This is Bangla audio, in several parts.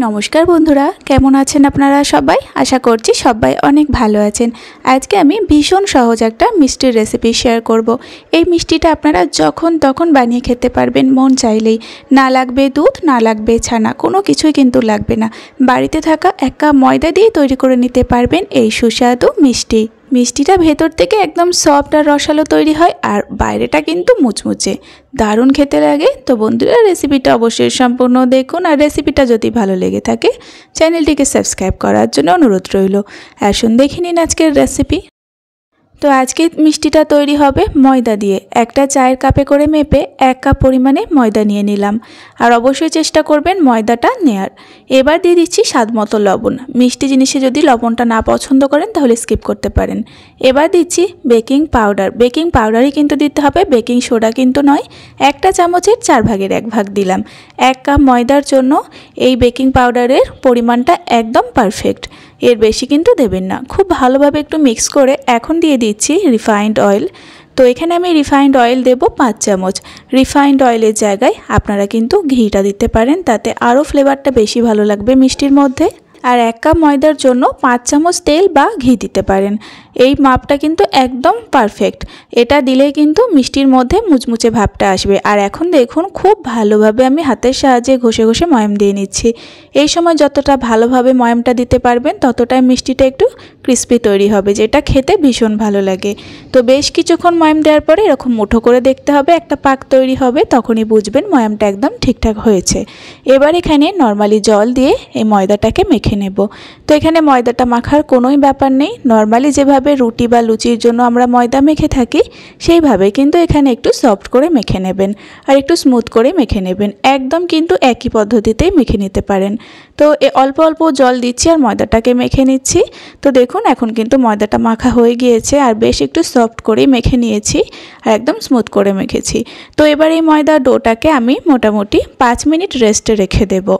नमस्कार बंधुरा केमन आছেন আপনারা সবাই आशा করছি সবাই অনেক ভালো আছেন। আজকে আমি ভীষণ সহজ একটা মিষ্টির রেসিপি শেয়ার করব। এই মিষ্টিটা আপনারা যখন তখন বানিয়ে খেতে পারবেন মন চাইলেই। না লাগবে দুধ, না লাগবে ছানা, কোনো কিছুই কিন্তু লাগবে না। বাড়িতে থাকা এক কাপ ময়দা দিয়ে তৈরি করে নিতে পারবেন এই সুস্বাদু মিষ্টি। মিষ্টিটা ভেতর থেকে একদম সফট আর রসালো তৈরি হয় আর বাইরেটা কিন্তু মুচমুচে, দারুণ খেতে লাগে। তো বন্ধুরা রেসিপিটা অবশ্যই সম্পূর্ণ দেখুন আর রেসিপিটা যদি ভালো লেগে থাকে চ্যানেলটিকে সাবস্ক্রাইব করার জন্য অনুরোধ রইল। আসুন দেখে নিন আজকের রেসিপি। তো আজকে মিষ্টিটা তৈরি হবে ময়দা দিয়ে। একটা চায়ের কাপে করে মেপে 1 কাপ পরিমাণে ময়দা নিয়ে নিলাম আর অবশ্যই চেষ্টা করবেন ময়দাটা নেয়ার। এবার দিয়ে দিচ্ছি স্বাদ মতো লবণ। মিষ্টি জিনিসে যদি লবণটা না পছন্দ করেন তাহলে স্কিপ করতে পারেন। এবার দিচ্ছি বেকিং পাউডার। বেকিং পাউডারই কিন্তু দিতে হবে, বেকিং সোডা কিন্তু নয়। একটা চামচের 4 ভাগের 1 ভাগ দিলাম। 1 কাপ ময়দার জন্য এই বেকিং পাউডারের পরিমাণটা একদম পারফেক্ট, এর বেশি কিন্তু দেবেন না। খুব ভালোভাবে একটু মিক্স করে এখন দিয়ে দিচ্ছি রিফাইন্ড অয়েল। তো এখানে আমি রিফাইন্ড অয়েল দেব 5 চামচ। রিফাইন্ড অয়েলের জায়গায় আপনারা কিন্তু ঘিটা দিতে পারেন, তাতে আরও ফ্লেভারটা বেশি ভালো লাগবে মিষ্টির মধ্যে। আর 1 কাপ ময়দার জন্য 5 চামচ তেল বা ঘি দিতে পারেন। এই মাপটা কিন্তু একদম পারফেক্ট। এটা দিলে কিন্তু মিষ্টির মধ্যে মুচমুচে ভাবটা আসবে। আর এখন দেখুন খুব ভালোভাবে আমি হাতের সাহায্যে ঘষে ঘষে ময়াম দিয়ে নিচ্ছি। এই সময় যতটা ভালোভাবে ময়ামটা দিতে পারবেন ততটাই মিষ্টিটা একটু ক্রিস্পি তৈরি হবে, যেটা খেতে ভীষণ ভালো লাগে। তো বেশ কিছুক্ষণ ময়াম দেওয়ার পরে এরকম মুঠো করে দেখতে হবে, একটা পাক তৈরি হবে, তখনই বুঝবেন ময়ামটা একদম ঠিকঠাক হয়েছে। এবার এখানে নর্মালি জল দিয়ে এই ময়দাটাকে মেখে নেব। তো এখানে ময়দাটা মাখার কোনোই ব্যাপার নেই। নর্মালি যেভাবে রুটি বা লুচির জন্য আমরা ময়দা মেখে থাকি সেইভাবে কিন্তু এখানে একটু সফট করে মেখে নেবেন আর একটু স্মুথ করে মেখে নেবেন। একদম কিন্তু একই পদ্ধতিতেই মেখে নিতে পারেন। তো অল্প অল্প জল দিচ্ছি আর ময়দাটাকে মেখে নিচ্ছি। তো দেখুন এখন কিন্তু ময়দাটা মাখা হয়ে গিয়েছে আর বেশ একটু সফট করেই মেখে নিয়েছি আর একদম স্মুথ করে মেখেছি। তো এবার এই ময়দা ডোটাকে আমি মোটামুটি 5 মিনিট রেস্টে রেখে দেবো,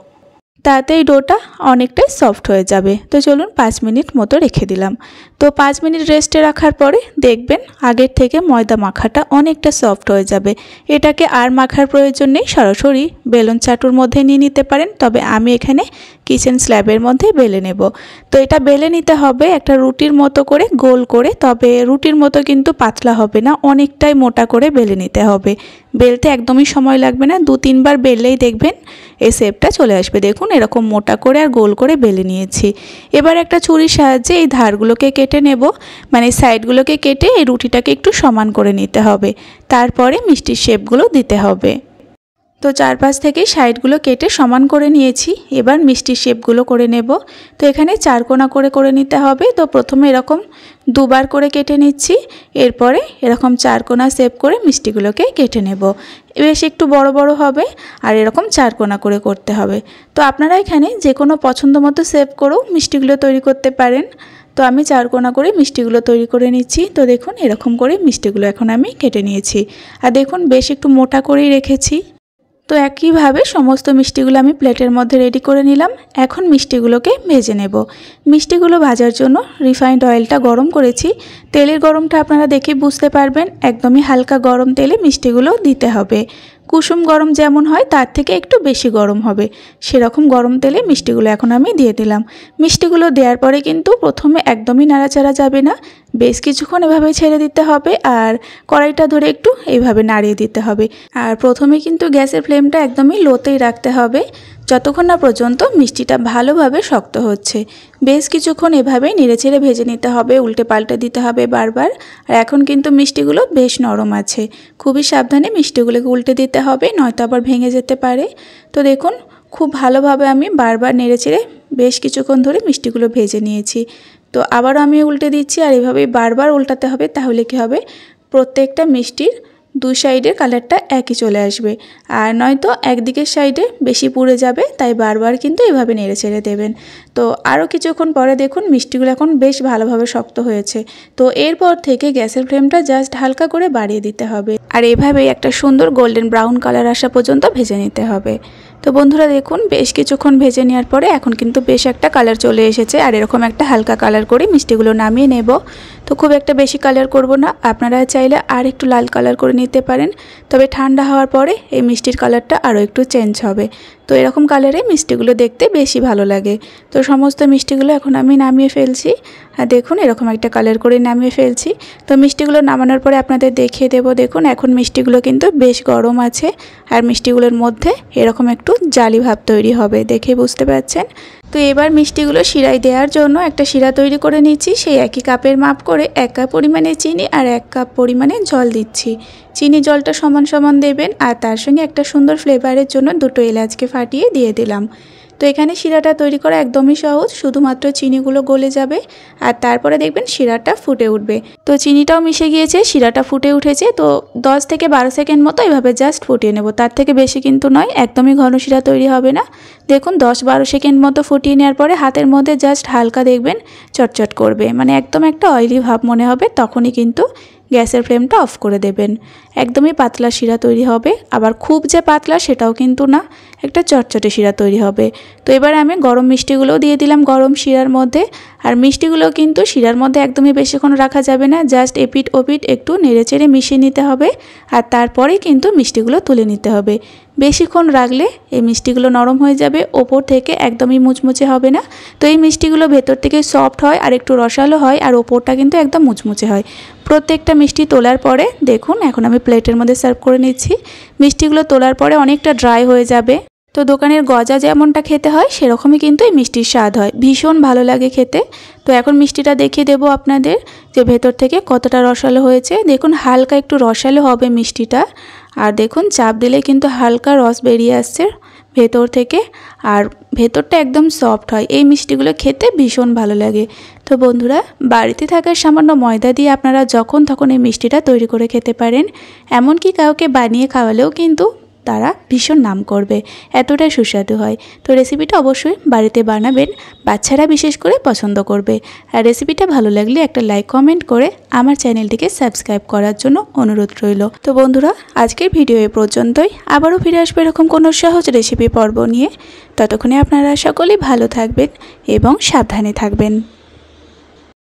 তাতে এই ডোটা অনেকটাই সফট হয়ে যাবে। তো চলুন 5 মিনিট মতো রেখে দিলাম। তো 5 মিনিট রেস্টে রাখার পরে দেখবেন আগের থেকে ময়দা মাখাটা অনেকটা সফট হয়ে যাবে। এটাকে আর মাখার প্রয়োজন নেই, সরাসরি বেলন চাটুর মধ্যে নিয়ে নিতে পারেন, তবে আমি এখানে কিচেন স্ল্যাবের মধ্যে বেলে নেব। তো এটা বেলে নিতে হবে একটা রুটির মতো করে গোল করে, তবে রুটির মতো কিন্তু পাতলা হবে না, অনেকটাই মোটা করে বেলে নিতে হবে। বেলতে একদমই সময় লাগবে না, 2-3 বার বেললেই দেখবেন এই শেপটা চলে আসবে। দেখুন এরকম মোটা করে আর গোল করে বেলে নিয়েছি। এবার একটা ছুরির সাহায্যে এই ধারগুলোকে কেটে নেব, মানে সাইডগুলোকে কেটে এই রুটিটাকে একটু সমান করে নিতে হবে, তারপরে মিষ্টির শেপগুলো দিতে হবে। তো চারপাশ থেকে সাইডগুলো কেটে সমান করে নিয়েছি। এবার মিষ্টির শেপগুলো করে নেব। তো এখানে 4 কোণা করে করে নিতে হবে। তো প্রথমে এরকম 2 বার করে কেটে নিচ্ছি, এরপরে এরকম 4 কোণা শেপ করে মিষ্টিগুলোকে কেটে নেব। বেশ একটু বড় বড় হবে আর এরকম 4 কোণা করে করতে হবে। তো আপনারা এখানে যে কোনো পছন্দ মতো শেপ করেও মিষ্টিগুলো তৈরি করতে পারেন। তো আমি 4 কোণা করে মিষ্টিগুলো তৈরি করে নিচ্ছি। তো দেখুন এরকম করে মিষ্টিগুলো এখন আমি কেটে নিয়েছি আর দেখুন বেশ একটু মোটা করেই রেখেছি। তো একইভাবে সমস্ত মিষ্টিগুলো আমি প্লেটের মধ্যে রেডি করে নিলাম। এখন মিষ্টিগুলোকে ভেজে নেব। মিষ্টিগুলো ভাজার জন্য রিফাইন্ড অয়েলটা গরম করেছি। তেলের গরমটা আপনারা দেখে বুঝতে পারবেন, একদমই হালকা গরম তেলে মিষ্টিগুলো দিতে হবে। কুসুম গরম যেমন হয় তার থেকে একটু বেশি গরম হবে, সেরকম গরম তেলে মিষ্টিগুলো এখন আমি দিয়ে দিলাম। মিষ্টিগুলো দেওয়ার পরে কিন্তু প্রথমে একদমই নাড়াচাড়া যাবে না, বেশ কিছুক্ষণ এভাবে ছেড়ে দিতে হবে আর কড়াইটা ধরে একটু এইভাবে নাড়িয়ে দিতে হবে। আর প্রথমে কিন্তু গ্যাসের ফ্লেমটা একদমই লোতেই রাখতে হবে যতক্ষণ না পর্যন্ত মিষ্টিটা ভালোভাবে শক্ত হচ্ছে। বেশ কিছুক্ষণ এভাবেই নেড়েচেড়ে ভেজে নিতে হবে, উল্টে পাল্টে দিতে হবে বারবার। আর এখন কিন্তু মিষ্টিগুলো বেশ নরম আছে, খুবই সাবধানে মিষ্টিগুলোকে উল্টে দিতে হবে, নয়তো আবার ভেঙে যেতে পারে। তো দেখুন খুব ভালোভাবে আমি বারবার নেড়েচেড়ে বেশ কিছুক্ষণ ধরে মিষ্টিগুলো ভেজে নিয়েছি। তো আবারও আমি উল্টে দিচ্ছি আর এভাবেই বারবার উল্টাতে হবে, তাহলে কি হবে প্রত্যেকটা মিষ্টির 2 সাইডের কালারটা একই চলে আসবে, আর নয়তো একদিকের সাইডে বেশি পুড়ে যাবে। তাই বারবার কিন্তু এভাবে নেড়ে ছেড়ে দেবেন। তো আরও কিছুক্ষণ পরে দেখুন মিষ্টিগুলো এখন বেশ ভালোভাবে শক্ত হয়েছে। তো এরপর থেকে গ্যাসের ফ্লেমটা জাস্ট হালকা করে বাড়িয়ে দিতে হবে আর এভাবেই একটা সুন্দর গোল্ডেন ব্রাউন কালার আসা পর্যন্ত ভেজে নিতে হবে। তো বন্ধুরা দেখুন বেশ কিছুক্ষণ ভেজে নেওয়ার পরে এখন কিন্তু বেশ একটা কালার চলে এসেছে আর এরকম একটা হালকা কালার করে মিষ্টিগুলো নামিয়ে নেব। তো খুব একটা বেশি কালার করব না, আপনারা চাইলে আর একটু লাল কালার করে নিতে পারেন। তবে ঠান্ডা হওয়ার পরে এই মিষ্টির কালারটা আরও একটু চেঞ্জ হবে। তো এরকম কালারে মিষ্টিগুলো দেখতে বেশি ভালো লাগে। তো সমস্ত মিষ্টিগুলো এখন আমি নামিয়ে ফেলছি। আর দেখুন এরকম একটা কালার করে নামিয়ে ফেলছি। তো মিষ্টিগুলো নামানোর পরে আপনাদের দেখিয়ে দেবো। দেখুন এখন মিষ্টিগুলো কিন্তু বেশ গরম আছে, আর মিষ্টিগুলোর মধ্যে এরকম একটু জালি ভাব তৈরি হবে, দেখে বুঝতে পারছেন। তো এবার মিষ্টিগুলো শিরায় দেওয়ার জন্য একটা শিরা তৈরি করে নিচ্ছি। সেই একই কাপের মাপ করে 1 কাপ পরিমাণে চিনি আর 1 কাপ পরিমাণে জল দিচ্ছি। চিনি জলটা সমান সমান দেবেন, আর তার সঙ্গে একটা সুন্দর ফ্লেভারের জন্য 2টো এলাচকে ফাটিয়ে দিয়ে দিলাম। তো এখানে শিরাটা তৈরি করা একদমই সহজ, শুধুমাত্র চিনিগুলো গলে যাবে আর তারপরে দেখবেন শিরাটা ফুটে উঠবে। তো চিনিটাও মিশে গিয়েছে, শিরাটা ফুটে উঠেছে। তো 10 থেকে 12 সেকেন্ড মতো এভাবে জাস্ট ফুটিয়ে নেব, তার থেকে বেশি কিন্তু নয়, একদমই ঘন শিরা তৈরি হবে না। দেখুন 10-12 সেকেন্ড মতো ফুটিয়ে নেওয়ার পরে হাতের মধ্যে জাস্ট হালকা দেখবেন চটচট করবে, মানে একদম একটা অয়েলি ভাব মনে হবে, তখনই কিন্তু গ্যাসের ফ্লেমটা অফ করে দেবেন। একদমই পাতলা শিরা তৈরি হবে, আবার খুব যে পাতলা সেটাও কিন্তু না, একটা চটচটে শিরা তৈরি হবে। তো এবার আমি গরম মিষ্টিগুলোও দিয়ে দিলাম গরম শিরার মধ্যে। আর মিষ্টিগুলো কিন্তু শিরার মধ্যে একদমই বেশিক্ষণ রাখা যাবে না, জাস্ট এপিট ওপিট একটু নেড়েচেড়ে মিশিয়ে নিতে হবে, আর তারপরেই কিন্তু মিষ্টিগুলো তুলে নিতে হবে। বেশিক্ষণ রাখলে এই মিষ্টিগুলো নরম হয়ে যাবে, ওপর থেকে একদমই মুচমুচে হবে না। তো এই মিষ্টিগুলো ভেতর থেকে সফট হয় আর একটু রসালো হয়, আর ওপরটা কিন্তু একদম মুচমুচে হয়। প্রত্যেকটা মিষ্টি তোলার পরে দেখুন এখন আমি প্লেটের মধ্যে সার্ভ করে নিচ্ছি। মিষ্টিগুলো তোলার পরে অনেকটা ড্রাই হয়ে যাবে। তো দোকানের গজা যেমনটা খেতে হয় সেরকমই কিন্তু এই মিষ্টির স্বাদ হয়, ভীষণ ভালো লাগে খেতে। তো এখন মিষ্টিটা দেখিয়ে দেবো আপনাদের যে ভেতর থেকে কতটা রসালো হয়েছে। দেখুন হালকা একটু রসালো হবে মিষ্টিটা, আর দেখুন চাপ দিলে কিন্তু হালকা রস বেরিয়ে আসছে ভেতর থেকে, আর ভেতরটা একদম সফট হয়। এই মিষ্টিগুলো খেতে ভীষণ ভালো লাগে। তো বন্ধুরা, বাড়িতে থাকা সামান্য ময়দা দিয়ে আপনারা যখন তখন এই মিষ্টিটা তৈরি করে খেতে পারেন। এমনকি কাউকে বানিয়ে খাওয়ালেও কিন্তু তারা ভীষণ নাম করবে, এতটাই সুস্বাদু হয়। তো রেসিপিটা অবশ্যই বাড়িতে বানাবেন, বাচ্চারা বিশেষ করে পছন্দ করবে। আর রেসিপিটা ভালো লাগলে একটা লাইক কমেন্ট করে আমার চ্যানেলটিকে সাবস্ক্রাইব করার জন্য অনুরোধ রইল। তো বন্ধুরা, আজকের ভিডিও এ পর্যন্তই। আবারও ফিরে আসবে এরকম কোনো সহজ রেসিপি পর্ব নিয়ে। ততক্ষণে আপনারা সকলেই ভালো থাকবেন এবং সাবধানে থাকবেন।